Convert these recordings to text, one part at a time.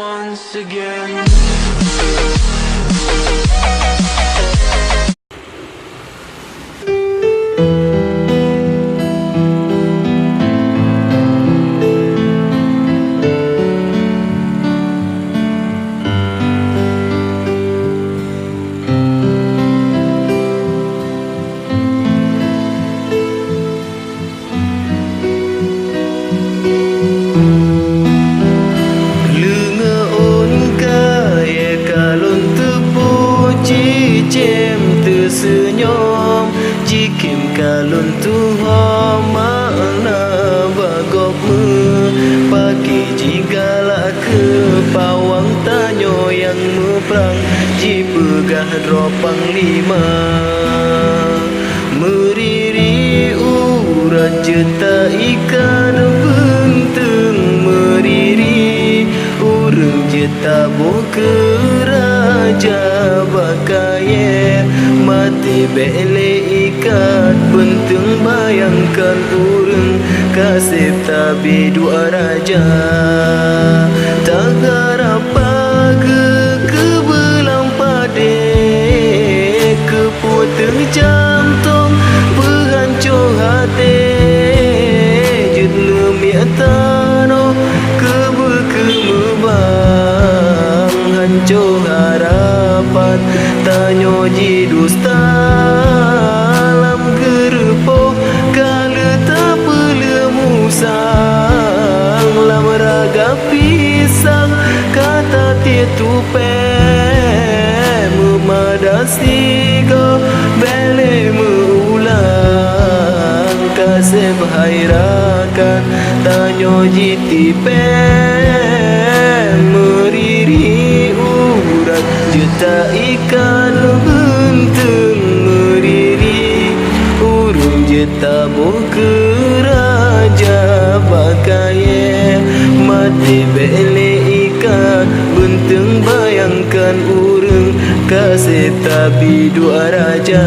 once again. Senyum jikim kalun tuho makna bagok me pagi jigala ke pawang tanyo yang meperang jipegah dropang lima meriri urat jeta ikan benteng meriri urang jeta boke raja bakaye mati bele ikat penting bayangkan urang kasih tabi dua raja tak apa ke belang pade ke puteng jantung penghancur hati jut lemiatano ke berkemebang hancur harapan tanyo ji dusta lam gerpo kala tak perlu musang lam raga pisang kata tietupe memadasi go bele meulang kasih bahirakan tanyo ji tipe meriri urat juta ikan benteng meriri urung jeta boke raja bakaye mati bele ikan benteng bayangkan urang kasih tabi dua raja.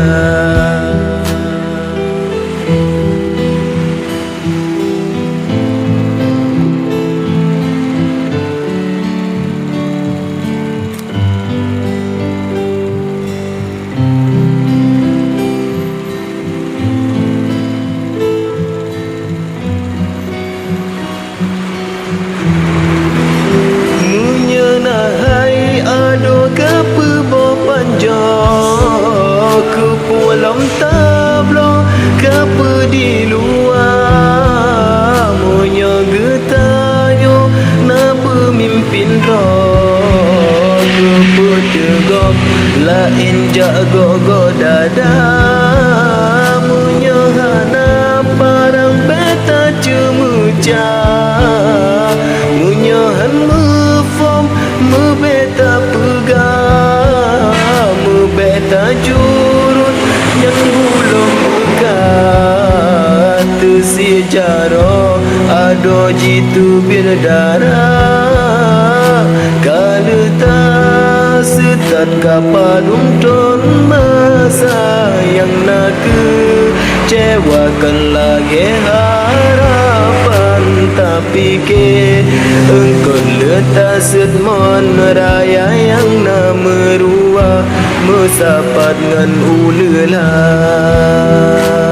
Kepulam tablo kapa di luar monya getanyo na pemimpin roh kepa tegok lain jago dada monya hana parang beta cemuja monya han mefom mebeta pegang mebeta jurut yang belum buka sejarah ado jitu bil darah kalau tak setat kapadung ton masa yang nak kecewakan lagi harapan tapi ke engkau letak setmon raya yang nak meruah mesapat ngan ulelah